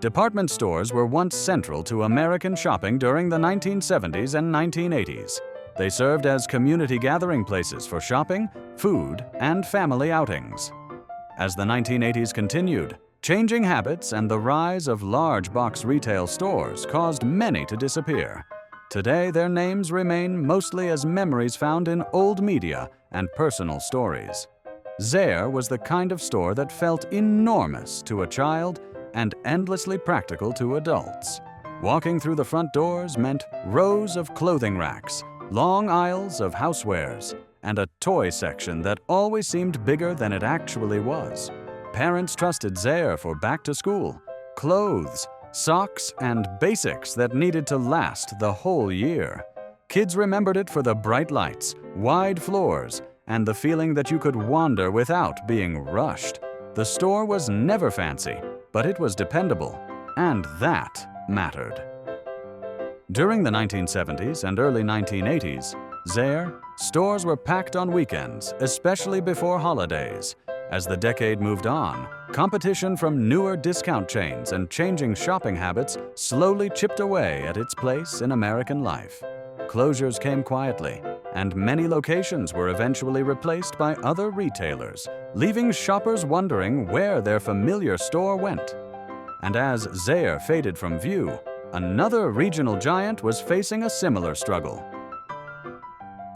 Department stores were once central to American shopping during the 1970s and 1980s. They served as community gathering places for shopping, food, and family outings. As the 1980s continued, changing habits and the rise of large box retail stores caused many to disappear. Today, their names remain mostly as memories found in old media and personal stories. Zayre was the kind of store that felt enormous to a child and endlessly practical to adults. Walking through the front doors meant rows of clothing racks, long aisles of housewares, and a toy section that always seemed bigger than it actually was. Parents trusted Zayre for back to school, clothes, socks, and basics that needed to last the whole year. Kids remembered it for the bright lights, wide floors, and the feeling that you could wander without being rushed. The store was never fancy, but it was dependable, and that mattered. During the 1970s and early 1980s, Zayre stores were packed on weekends, especially before holidays. As the decade moved on, competition from newer discount chains and changing shopping habits slowly chipped away at its place in American life. Closures came quietly, and many locations were eventually replaced by other retailers, leaving shoppers wondering where their familiar store went. And as Zayre faded from view, another regional giant was facing a similar struggle.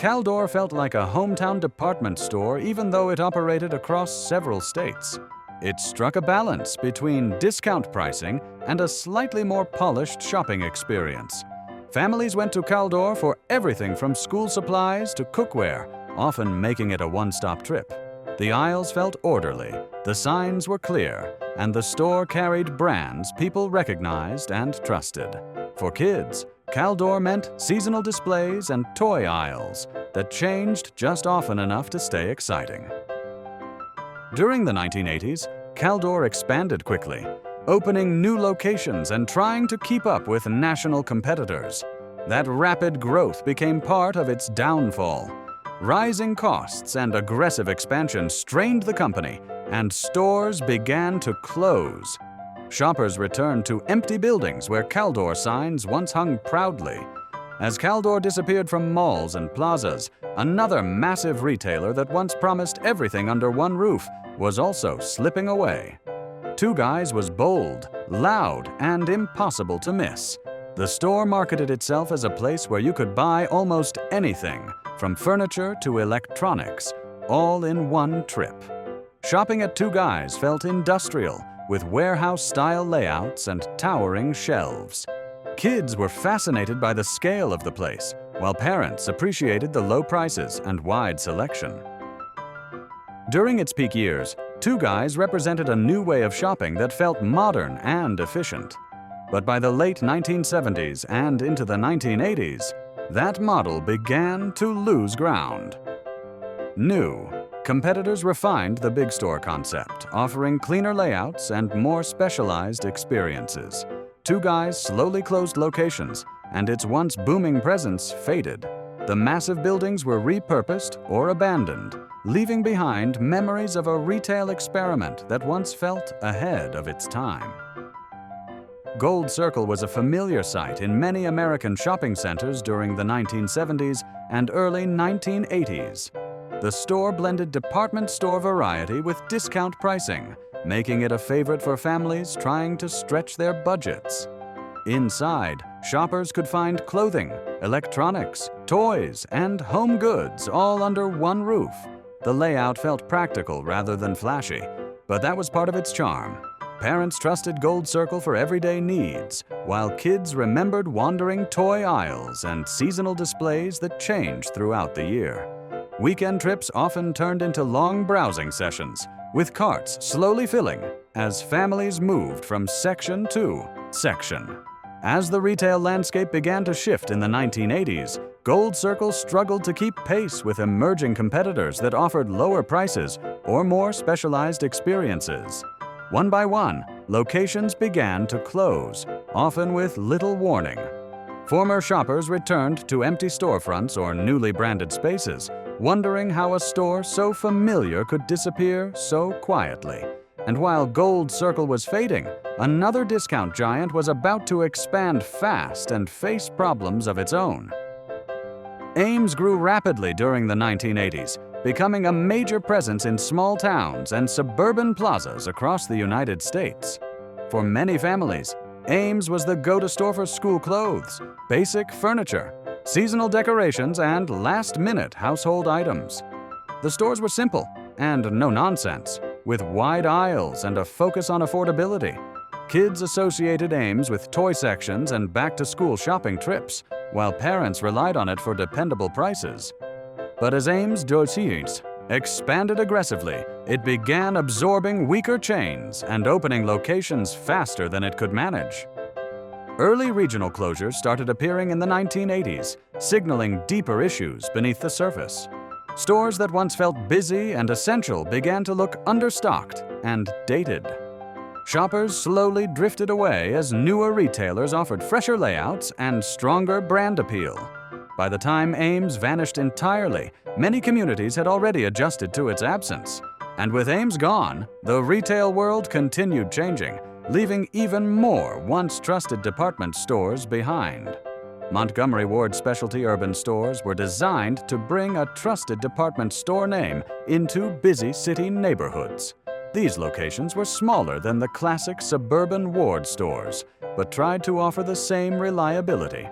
Caldor felt like a hometown department store even though it operated across several states. It struck a balance between discount pricing and a slightly more polished shopping experience. Families went to Caldor for everything from school supplies to cookware, often making it a one-stop trip. The aisles felt orderly, the signs were clear, and the store carried brands people recognized and trusted. For kids, Caldor meant seasonal displays and toy aisles that changed just often enough to stay exciting. During the 1980s, Caldor expanded quickly, opening new locations and trying to keep up with national competitors. That rapid growth became part of its downfall. Rising costs and aggressive expansion strained the company, and stores began to close. Shoppers returned to empty buildings where Caldor signs once hung proudly. As Caldor disappeared from malls and plazas, another massive retailer that once promised everything under one roof was also slipping away. Two Guys was bold, loud, and impossible to miss. The store marketed itself as a place where you could buy almost anything, from furniture to electronics, all in one trip. Shopping at Two Guys felt industrial, with warehouse-style layouts and towering shelves. Kids were fascinated by the scale of the place, while parents appreciated the low prices and wide selection. During its peak years, Two Guys represented a new way of shopping that felt modern and efficient. But by the late 1970s and into the 1980s, that model began to lose ground. New. Competitors refined the big store concept, offering cleaner layouts and more specialized experiences. Two Guys slowly closed locations, and its once booming presence faded. The massive buildings were repurposed or abandoned, leaving behind memories of a retail experiment that once felt ahead of its time. Gold Circle was a familiar sight in many American shopping centers during the 1970s and early 1980s. The store blended department store variety with discount pricing, making it a favorite for families trying to stretch their budgets. Inside, shoppers could find clothing, electronics, toys, and home goods all under one roof. The layout felt practical rather than flashy, but that was part of its charm. Parents trusted Gold Circle for everyday needs, while kids remembered wandering toy aisles and seasonal displays that changed throughout the year. Weekend trips often turned into long browsing sessions, with carts slowly filling as families moved from section to section. As the retail landscape began to shift in the 1980s, Gold Circle struggled to keep pace with emerging competitors that offered lower prices or more specialized experiences. One by one, locations began to close, often with little warning. Former shoppers returned to empty storefronts or newly branded spaces, wondering how a store so familiar could disappear so quietly. And while Gold Circle was fading, another discount giant was about to expand fast and face problems of its own. Ames grew rapidly during the 1980s, becoming a major presence in small towns and suburban plazas across the United States. For many families, Ames was the go-to store for school clothes, basic furniture, seasonal decorations, and last-minute household items. The stores were simple and no-nonsense, with wide aisles and a focus on affordability. Kids associated Ames with toy sections and back-to-school shopping trips, while parents relied on it for dependable prices. But as Ames dossiers expanded aggressively, it began absorbing weaker chains and opening locations faster than it could manage. Early regional closures started appearing in the 1980s, signaling deeper issues beneath the surface. Stores that once felt busy and essential began to look understocked and dated. Shoppers slowly drifted away as newer retailers offered fresher layouts and stronger brand appeal. By the time Ames vanished entirely, many communities had already adjusted to its absence. And with Ames gone, the retail world continued changing, leaving even more once-trusted department stores behind. Montgomery Ward specialty urban stores were designed to bring a trusted department store name into busy city neighborhoods. These locations were smaller than the classic suburban Ward stores, but tried to offer the same reliability.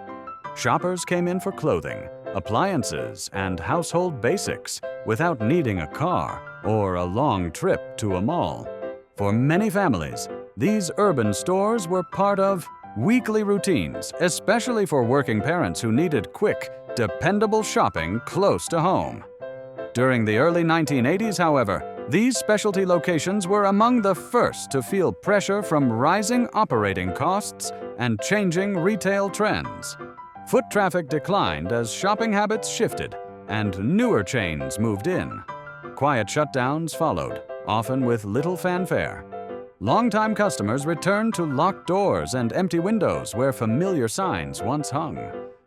Shoppers came in for clothing, appliances, and household basics without needing a car or a long trip to a mall. For many families, these urban stores were part of weekly routines, especially for working parents who needed quick, dependable shopping close to home. During the early 1980s, however, these specialty locations were among the first to feel pressure from rising operating costs and changing retail trends. Foot traffic declined as shopping habits shifted and newer chains moved in. Quiet shutdowns followed, often with little fanfare. Longtime customers returned to locked doors and empty windows where familiar signs once hung.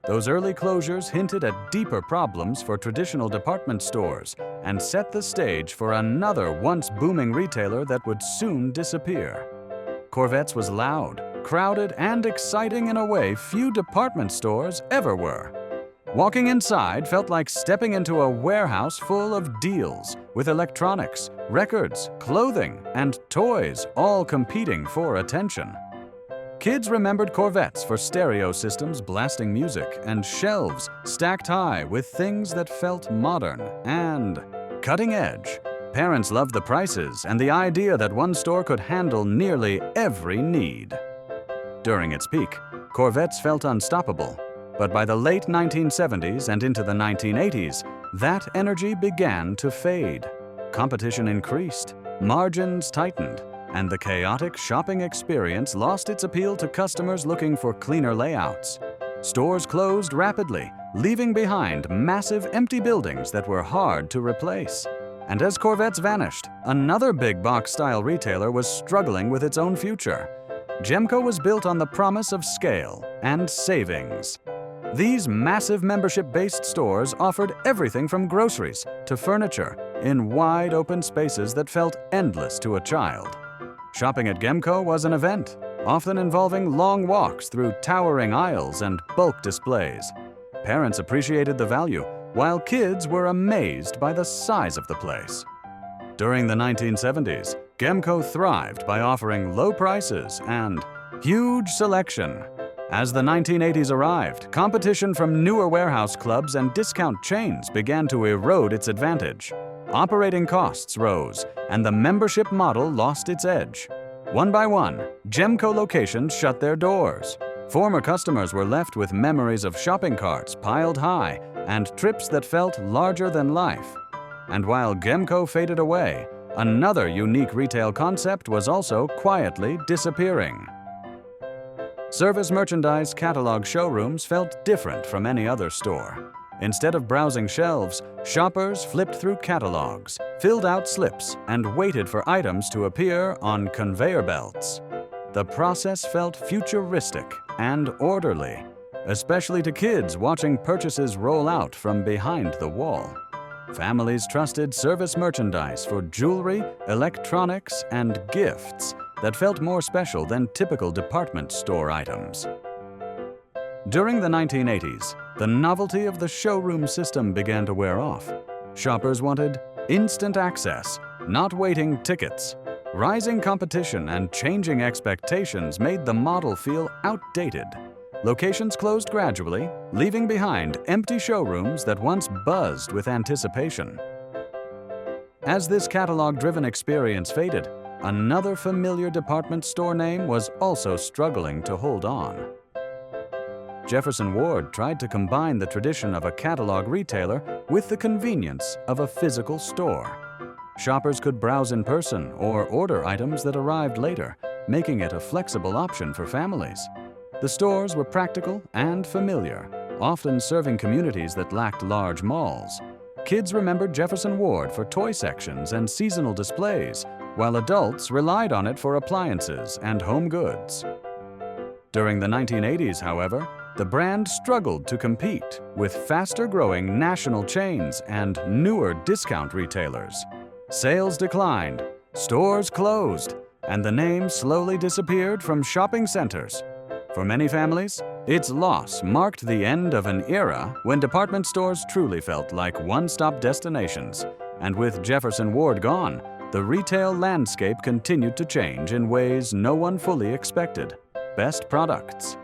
Those early closures hinted at deeper problems for traditional department stores and set the stage for another once-booming retailer that would soon disappear. Corvettes was loud, crowded, and exciting in a way few department stores ever were. Walking inside felt like stepping into a warehouse full of deals, with electronics, records, clothing, and toys all competing for attention. Kids remembered Corvettes for stereo systems blasting music and shelves stacked high with things that felt modern and cutting edge. Parents loved the prices and the idea that one store could handle nearly every need. During its peak, Corvettes felt unstoppable, but by the late 1970s and into the 1980s, that energy began to fade. Competition increased, margins tightened, and the chaotic shopping experience lost its appeal to customers looking for cleaner layouts. Stores closed rapidly, leaving behind massive empty buildings that were hard to replace. And as Corvettes vanished, another big box-style retailer was struggling with its own future. Gemco was built on the promise of scale and savings. These massive membership-based stores offered everything from groceries to furniture in wide open spaces that felt endless to a child. Shopping at Gemco was an event, often involving long walks through towering aisles and bulk displays. Parents appreciated the value, while kids were amazed by the size of the place. During the 1970s, Gemco thrived by offering low prices and huge selection. As the 1980s arrived, competition from newer warehouse clubs and discount chains began to erode its advantage. Operating costs rose, and the membership model lost its edge. One by one, Gemco locations shut their doors. Former customers were left with memories of shopping carts piled high and trips that felt larger than life. And while Gemco faded away, another unique retail concept was also quietly disappearing. Service merchandise catalog showrooms felt different from any other store. Instead of browsing shelves, shoppers flipped through catalogs, filled out slips, and waited for items to appear on conveyor belts. The process felt futuristic and orderly, especially to kids watching purchases roll out from behind the wall. families trusted service merchandise for jewelry, electronics, and gifts that felt more special than typical department store items. During the 1980s, the novelty of the showroom system began to wear off. Shoppers wanted instant access, not waiting tickets. Rising competition and changing expectations made the model feel outdated. Locations closed gradually, leaving behind empty showrooms that once buzzed with anticipation. As this catalog-driven experience faded, another familiar department store name was also struggling to hold on. Jefferson Ward tried to combine the tradition of a catalog retailer with the convenience of a physical store. Shoppers could browse in person or order items that arrived later, making it a flexible option for families. The stores were practical and familiar, often serving communities that lacked large malls. Kids remembered Jefferson Ward for toy sections and seasonal displays, while adults relied on it for appliances and home goods. During the 1980s, however, the brand struggled to compete with faster-growing national chains and newer discount retailers. Sales declined, stores closed, and the name slowly disappeared from shopping centers. For many families, its loss marked the end of an era when department stores truly felt like one-stop destinations. And with Jefferson Ward gone, the retail landscape continued to change in ways no one fully expected. Best products.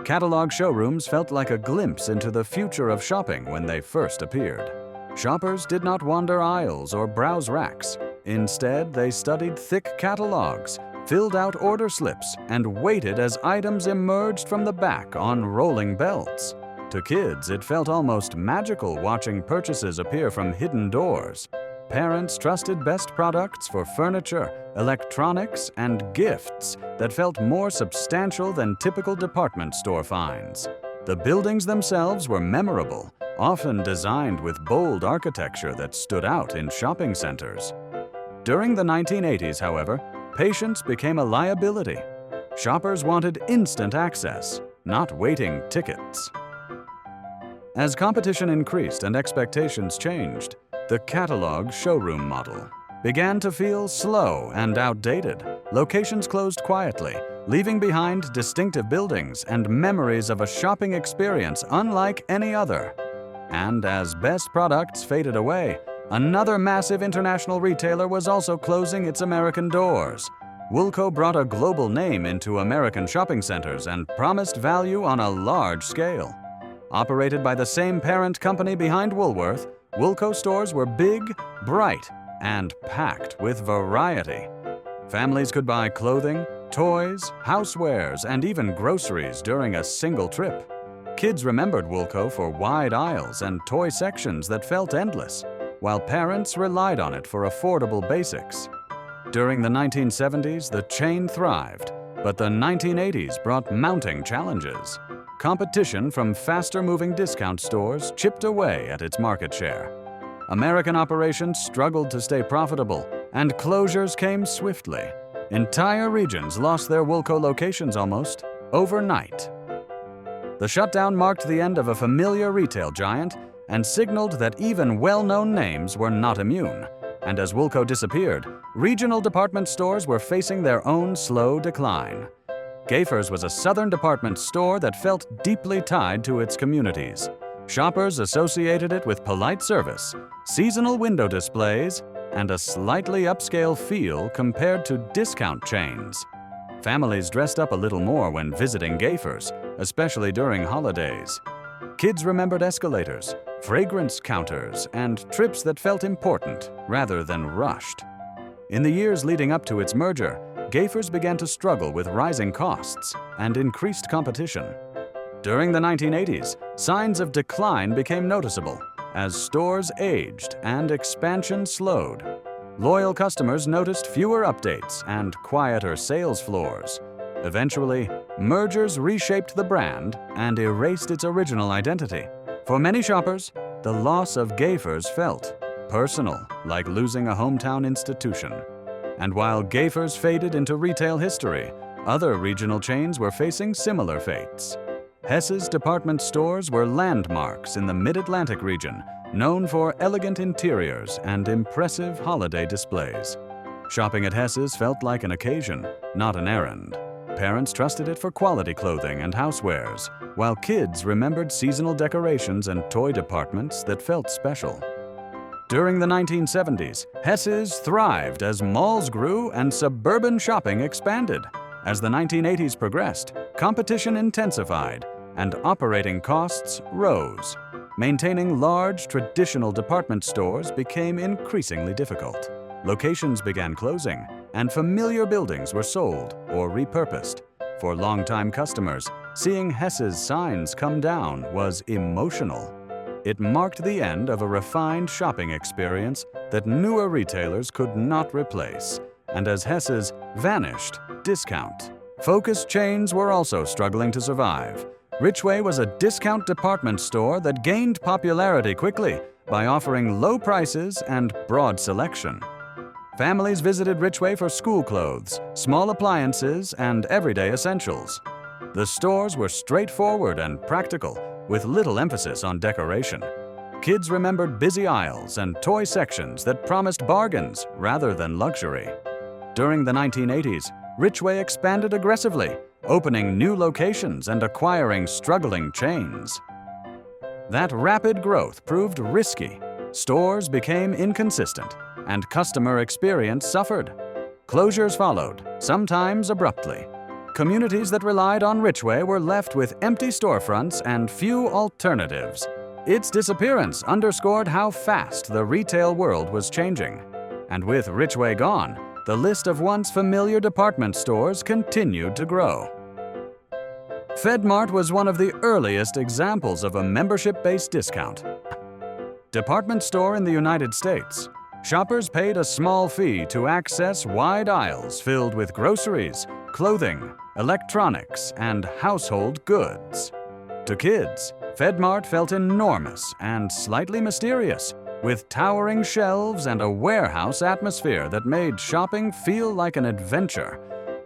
Catalog showrooms felt like a glimpse into the future of shopping when they first appeared. Shoppers did not wander aisles or browse racks. Instead, they studied thick catalogs, filled out order slips, and waited as items emerged from the back on rolling belts. To kids, it felt almost magical watching purchases appear from hidden doors. Parents trusted best products for furniture, electronics, and gifts that felt more substantial than typical department store finds. The buildings themselves were memorable, often designed with bold architecture that stood out in shopping centers. During the 1980s, however, patience became a liability. Shoppers wanted instant access, not waiting tickets. As competition increased and expectations changed, the catalog showroom model began to feel slow and outdated. Locations closed quietly, leaving behind distinctive buildings and memories of a shopping experience unlike any other. And as best products faded away, another massive international retailer was also closing its American doors. Woolco brought a global name into American shopping centers and promised value on a large scale. Operated by the same parent company behind Woolworth, Woolco stores were big, bright, and packed with variety. Families could buy clothing, toys, housewares, and even groceries during a single trip. Kids remembered Woolco for wide aisles and toy sections that felt endless, while parents relied on it for affordable basics. During the 1970s, the chain thrived, but the 1980s brought mounting challenges. Competition from faster-moving discount stores chipped away at its market share. American operations struggled to stay profitable, and closures came swiftly. Entire regions lost their Woolco locations almost overnight. The shutdown marked the end of a familiar retail giant and signaled that even well-known names were not immune. And as Woolco disappeared, regional department stores were facing their own slow decline. Gayfers was a southern department store that felt deeply tied to its communities. Shoppers associated it with polite service, seasonal window displays, and a slightly upscale feel compared to discount chains. Families dressed up a little more when visiting Gayfers, especially during holidays. Kids remembered escalators, fragrance counters, and trips that felt important rather than rushed. In the years leading up to its merger, Gayfers began to struggle with rising costs and increased competition. During the 1980s, signs of decline became noticeable as stores aged and expansion slowed. Loyal customers noticed fewer updates and quieter sales floors. Eventually, mergers reshaped the brand and erased its original identity. For many shoppers, the loss of Gayfers felt personal, like losing a hometown institution. And while Gayfers faded into retail history, other regional chains were facing similar fates. Hess's department stores were landmarks in the Mid-Atlantic region, known for elegant interiors and impressive holiday displays. Shopping at Hess's felt like an occasion, not an errand. Parents trusted it for quality clothing and housewares, while kids remembered seasonal decorations and toy departments that felt special. During the 1970s, Hess's thrived as malls grew and suburban shopping expanded. As the 1980s progressed, competition intensified and operating costs rose. Maintaining large, traditional department stores became increasingly difficult. Locations began closing, and familiar buildings were sold or repurposed. For longtime customers, seeing Hess's signs come down was emotional. It marked the end of a refined shopping experience that newer retailers could not replace. And as Hess's vanished, discount. Focused chains were also struggling to survive. Richway was a discount department store that gained popularity quickly by offering low prices and broad selection. Families visited Richway for school clothes, small appliances, and everyday essentials. The stores were straightforward and practical, with little emphasis on decoration. Kids remembered busy aisles and toy sections that promised bargains rather than luxury. During the 1980s, Richway expanded aggressively, opening new locations and acquiring struggling chains. That rapid growth proved risky. Stores became inconsistent, and customer experience suffered. Closures followed, sometimes abruptly. Communities that relied on Richway were left with empty storefronts and few alternatives. Its disappearance underscored how fast the retail world was changing. And with Richway gone, the list of once familiar department stores continued to grow. FedMart was one of the earliest examples of a membership-based discount department store in the United States. Shoppers paid a small fee to access wide aisles filled with groceries, clothing, electronics, and household goods. To kids, FedMart felt enormous and slightly mysterious, with towering shelves and a warehouse atmosphere that made shopping feel like an adventure.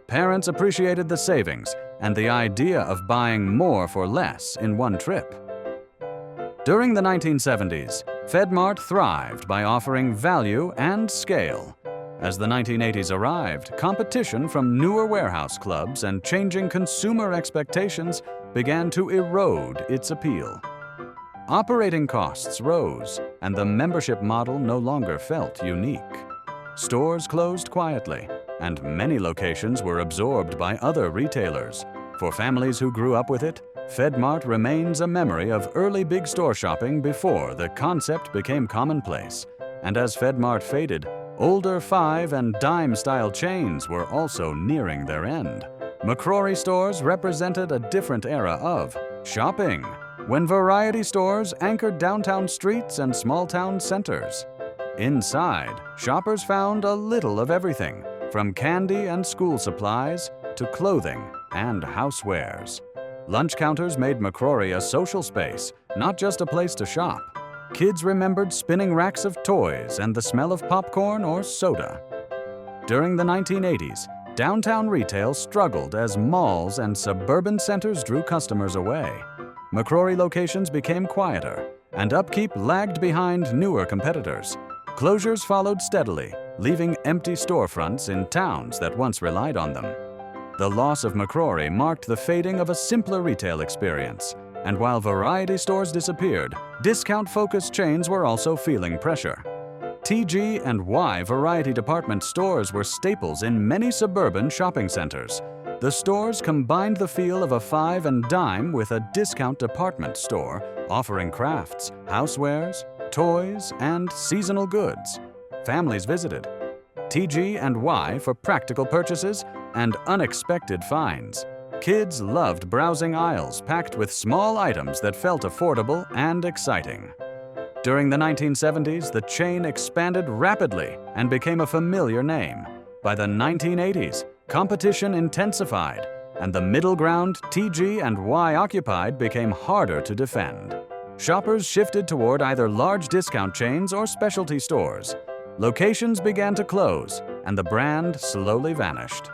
Parents appreciated the savings and the idea of buying more for less in one trip. During the 1970s, FedMart thrived by offering value and scale. As the 1980s arrived, competition from newer warehouse clubs and changing consumer expectations began to erode its appeal. Operating costs rose, and the membership model no longer felt unique. Stores closed quietly, and many locations were absorbed by other retailers. For families who grew up with it, FedMart remains a memory of early big store shopping before the concept became commonplace. And as FedMart faded, older 5 and dime-style chains were also nearing their end. McCrory stores represented a different era of shopping, when variety stores anchored downtown streets and small-town centers. Inside, shoppers found a little of everything, from candy and school supplies to clothing and housewares. Lunch counters made McCrory a social space, not just a place to shop. Kids remembered spinning racks of toys and the smell of popcorn or soda. During the 1980s, downtown retail struggled as malls and suburban centers drew customers away. McCrory locations became quieter, and upkeep lagged behind newer competitors. Closures followed steadily, leaving empty storefronts in towns that once relied on them. The loss of McCrory marked the fading of a simpler retail experience, and while variety stores disappeared, discount-focused chains were also feeling pressure. TG&Y variety department stores were staples in many suburban shopping centers. The stores combined the feel of a 5 and dime with a discount department store, offering crafts, housewares, toys, and seasonal goods. Families visited TG&Y for practical purchases and unexpected finds. Kids loved browsing aisles packed with small items that felt affordable and exciting. During the 1970s, the chain expanded rapidly and became a familiar name. By the 1980s, competition intensified, and the middle ground TG&Y occupied became harder to defend. Shoppers shifted toward either large discount chains or specialty stores. Locations began to close, and the brand slowly vanished.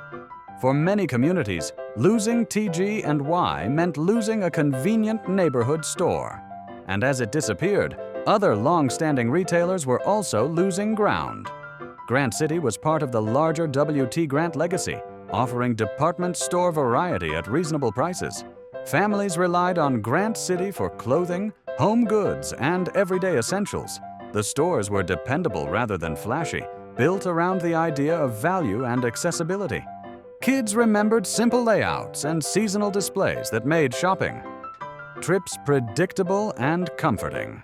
For many communities, losing TG&Y meant losing a convenient neighborhood store. And as it disappeared, Other long-standing retailers were also losing ground. Grant City was part of the larger W.T. Grant legacy, offering department store variety at reasonable prices. Families relied on Grant City for clothing, home goods, and everyday essentials. The stores were dependable rather than flashy, built around the idea of value and accessibility. Kids remembered simple layouts and seasonal displays that made shopping trips predictable and comforting.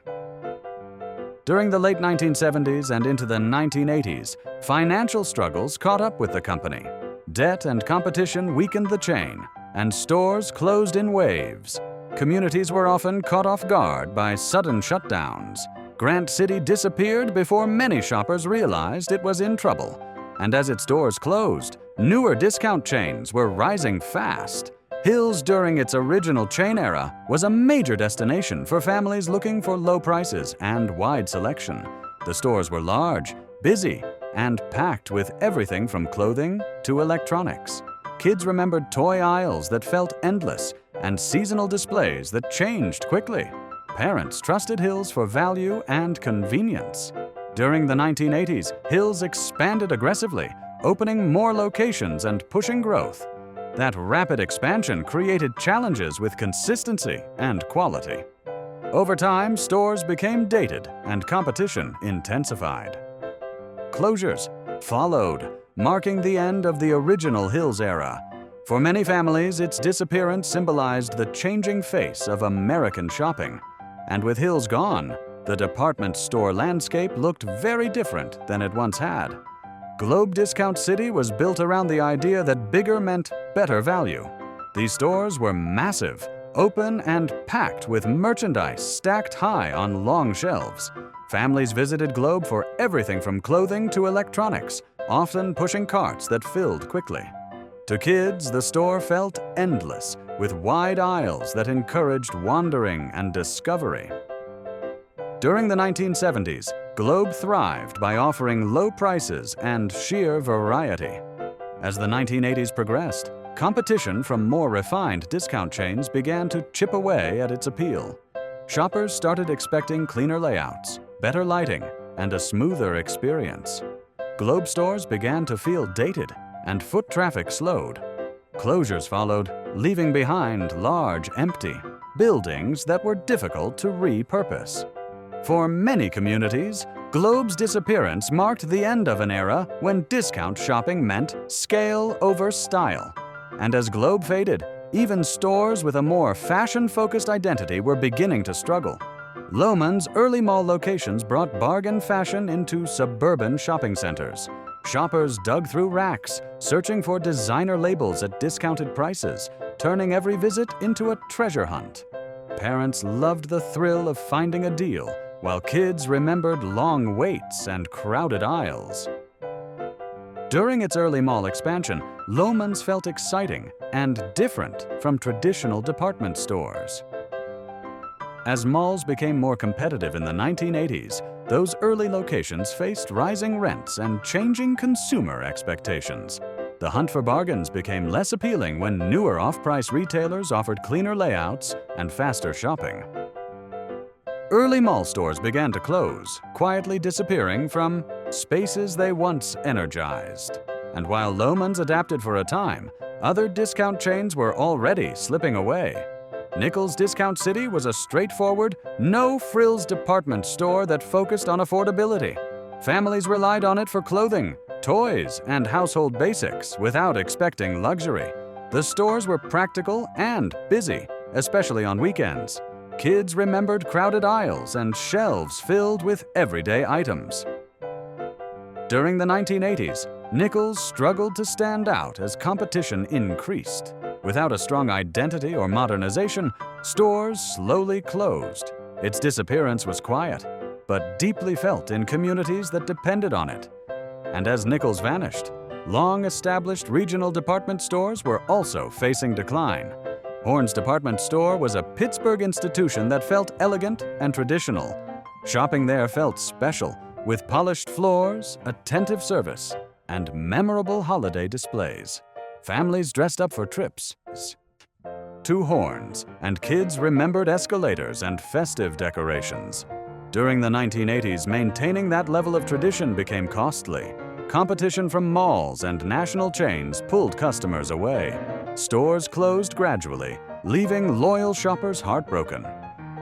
During the late 1970s and into the 1980s, financial struggles caught up with the company. Debt and competition weakened the chain, and stores closed in waves. Communities were often caught off guard by sudden shutdowns. Grant City disappeared before many shoppers realized it was in trouble. And as its doors closed, newer discount chains were rising fast. Hills during its original chain era was a major destination for families looking for low prices and wide selection. The stores were large, busy, and packed with everything from clothing to electronics. Kids remembered toy aisles that felt endless and seasonal displays that changed quickly. Parents trusted Hills for value and convenience. During the 1980s, Hills expanded aggressively, opening more locations and pushing growth. That rapid expansion created challenges with consistency and quality. Over time, stores became dated and competition intensified. Closures followed, marking the end of the original Hills era. For many families, its disappearance symbolized the changing face of American shopping. And with Hills gone, the department store landscape looked very different than it once had. Globe Discount City was built around the idea that bigger meant better value. These stores were massive, open and packed with merchandise stacked high on long shelves. Families visited Globe for everything from clothing to electronics, often pushing carts that filled quickly. To kids, the store felt endless, with wide aisles that encouraged wandering and discovery. During the 1970s, Globe thrived by offering low prices and sheer variety. As the 1980s progressed, competition from more refined discount chains began to chip away at its appeal. Shoppers started expecting cleaner layouts, better lighting, and a smoother experience. Globe stores began to feel dated, and foot traffic slowed. Closures followed, leaving behind large, empty buildings that were difficult to repurpose. For many communities, Globe's disappearance marked the end of an era when discount shopping meant scale over style. And as Globe faded, even stores with a more fashion-focused identity were beginning to struggle. Loehmann's early mall locations brought bargain fashion into suburban shopping centers. Shoppers dug through racks, searching for designer labels at discounted prices, turning every visit into a treasure hunt. Parents loved the thrill of finding a deal, while kids remembered long waits and crowded aisles. During its early mall expansion, Loehmann's felt exciting and different from traditional department stores. As malls became more competitive in the 1980s, those early locations faced rising rents and changing consumer expectations. The hunt for bargains became less appealing when newer off-price retailers offered cleaner layouts and faster shopping. Early mall stores began to close, quietly disappearing from spaces they once energized. And while Loehmann's adapted for a time, other discount chains were already slipping away. Nichols Discount City was a straightforward, no-frills department store that focused on affordability. Families relied on it for clothing, toys, and household basics without expecting luxury. The stores were practical and busy, especially on weekends. Kids remembered crowded aisles and shelves filled with everyday items. During the 1980s, Nichols struggled to stand out as competition increased. Without a strong identity or modernization, stores slowly closed. Its disappearance was quiet, but deeply felt in communities that depended on it. And as Nichols vanished, long-established regional department stores were also facing decline. Horne's department store was a Pittsburgh institution that felt elegant and traditional. Shopping there felt special, with polished floors, attentive service, and memorable holiday displays. Families dressed up for trips to Horne's, and kids remembered escalators and festive decorations. During the 1980s, maintaining that level of tradition became costly. Competition from malls and national chains pulled customers away. Stores closed gradually, leaving loyal shoppers heartbroken.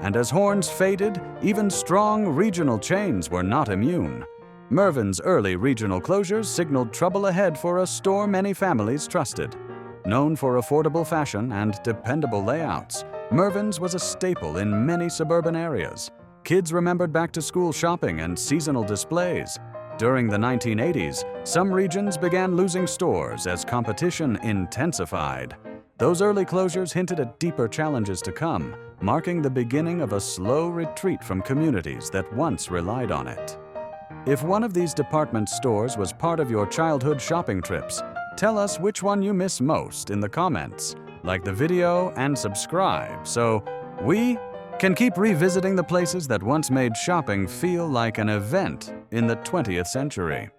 And as horns faded, even strong regional chains were not immune. Mervyn's early regional closures signaled trouble ahead for a store many families trusted. Known for affordable fashion and dependable layouts, Mervyn's was a staple in many suburban areas. Kids remembered back-to-school shopping and seasonal displays. During the 1980s, some regions began losing stores as competition intensified. Those early closures hinted at deeper challenges to come, marking the beginning of a slow retreat from communities that once relied on it. If one of these department stores was part of your childhood shopping trips, tell us which one you miss most in the comments. Like the video and subscribe so we can keep revisiting the places that once made shopping feel like an event in the 20th century.